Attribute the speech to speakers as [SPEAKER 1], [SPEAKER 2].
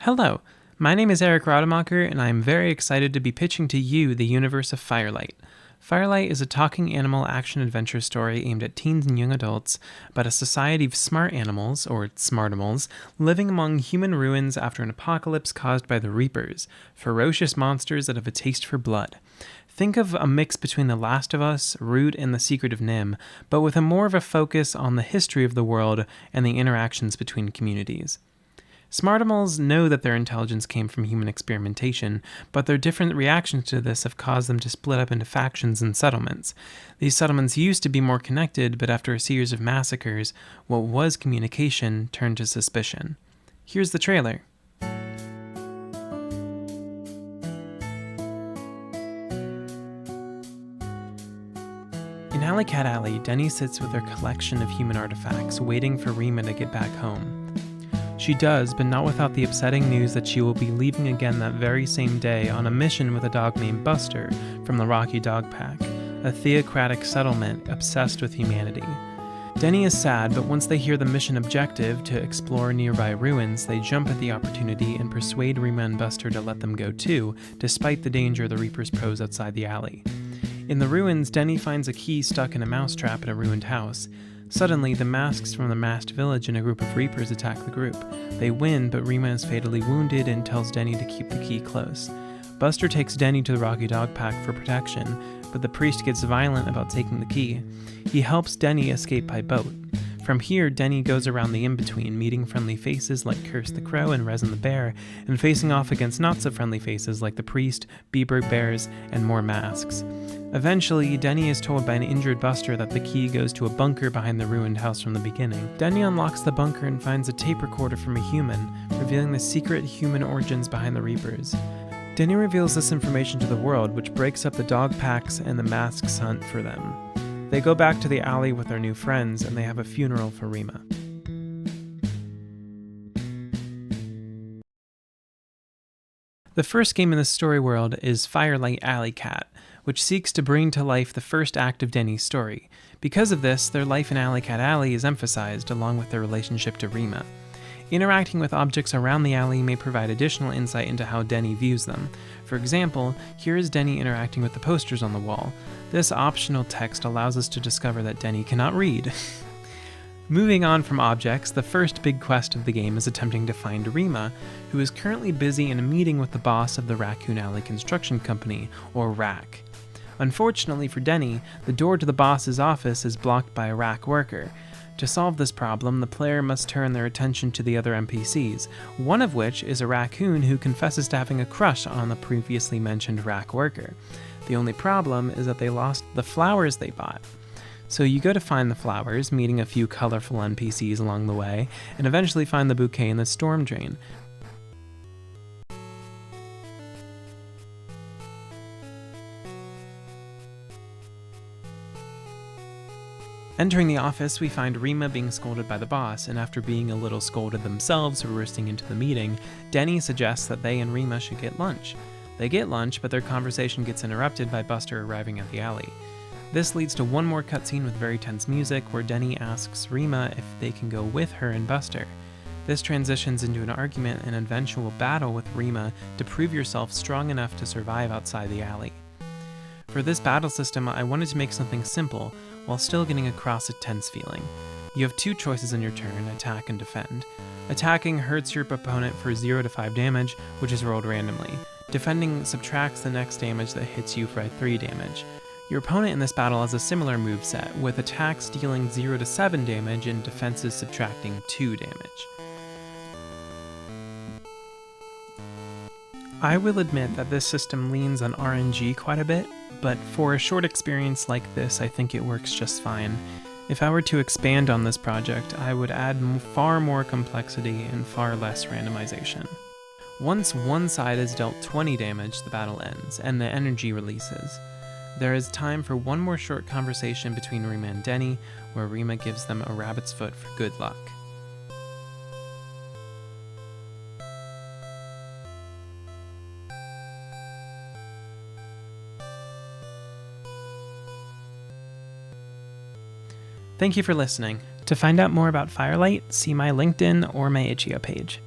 [SPEAKER 1] Hello, my name is Eric Rademacher, and I am very excited to be pitching to you the universe of Firelight. Firelight is a talking animal action-adventure story aimed at teens and young adults about a society of smart animals, or smartimals, living among human ruins after an apocalypse caused by the Reapers, ferocious monsters that have a taste for blood. Think of a mix between The Last of Us, Root, and The Secret of Nim, but with more of a focus on the history of the world and the interactions between communities. Smartimals know that their intelligence came from human experimentation, but their different reactions to this have caused them to split up into factions and settlements. These settlements used to be more connected, but after a series of massacres, what was communication turned to suspicion. Here's the trailer. In Alley Cat Alley, Denny sits with her collection of human artifacts, waiting for Rima to get back home. She does, but not without the upsetting news that she will be leaving again that very same day on a mission with a dog named Buster from the Rocky Dog Pack, a theocratic settlement obsessed with humanity. Denny is sad, but once they hear the mission objective to explore nearby ruins, they jump at the opportunity and persuade Rima and Buster to let them go too, despite the danger the Reapers pose outside the alley. In the ruins, Denny finds a key stuck in a mousetrap at a ruined house. Suddenly, the masks from the masked village and a group of Reapers attack the group. They win, but Rima is fatally wounded and tells Denny to keep the key close. Buster takes Denny to the Rocky Dog Pack for protection, but the priest gets violent about taking the key. He helps Denny escape by boat. From here, Denny goes around the in-between, meeting friendly faces like Curse the Crow and Resin the Bear, and facing off against not-so-friendly faces like the priest, Beaver Bears, and more masks. Eventually, Denny is told by an injured Buster that the key goes to a bunker behind the ruined house from the beginning. Denny unlocks the bunker and finds a tape recorder from a human, revealing the secret human origins behind the Reapers. Denny reveals this information to the world, which breaks up the dog packs and the masks hunt for them. They go back to the alley with their new friends, and they have a funeral for Rima. The first game in the story world is Firelight Alley Cat, which seeks to bring to life the first act of Denny's story. Because of this, their life in Alley Cat Alley is emphasized, along with their relationship to Rima. Interacting with objects around the alley may provide additional insight into how Denny views them. For example, here is Denny interacting with the posters on the wall. This optional text allows us to discover that Denny cannot read. Moving on from objects, the first big quest of the game is attempting to find Rima, who is currently busy in a meeting with the boss of the Raccoon Alley Construction Company, or RAC. Unfortunately for Denny, the door to the boss's office is blocked by a RAC worker. To solve this problem, the player must turn their attention to the other NPCs, one of which is a raccoon who confesses to having a crush on the previously mentioned RAC worker. The only problem is that they lost the flowers they bought. So you go to find the flowers, meeting a few colorful NPCs along the way, and eventually find the bouquet in the storm drain. Entering the office, we find Rima being scolded by the boss, and after being a little scolded themselves for roosting into the meeting, Denny suggests that they and Rima should get lunch. They get lunch, but their conversation gets interrupted by Buster arriving at the alley. This leads to one more cutscene with very tense music, where Denny asks Rima if they can go with her and Buster. This transitions into an argument and eventual battle with Rima to prove yourself strong enough to survive outside the alley. For this battle system, I wanted to make something simple, while still getting across a tense feeling. You have two choices in your turn, attack and defend. Attacking hurts your opponent for 0 to 5 damage, which is rolled randomly. Defending subtracts the next damage that hits you for 3 damage. Your opponent in this battle has a similar moveset, with attacks dealing 0 to 7 damage and defenses subtracting 2 damage. I will admit that this system leans on RNG quite a bit, but for a short experience like this, I think it works just fine. If I were to expand on this project, I would add far more complexity and far less randomization. Once one side is dealt 20 damage, the battle ends, and the energy releases. There is time for one more short conversation between Rima and Denny, where Rima gives them a rabbit's foot for good luck. Thank you for listening. To find out more about Firelight, see my LinkedIn or my Itch.io page.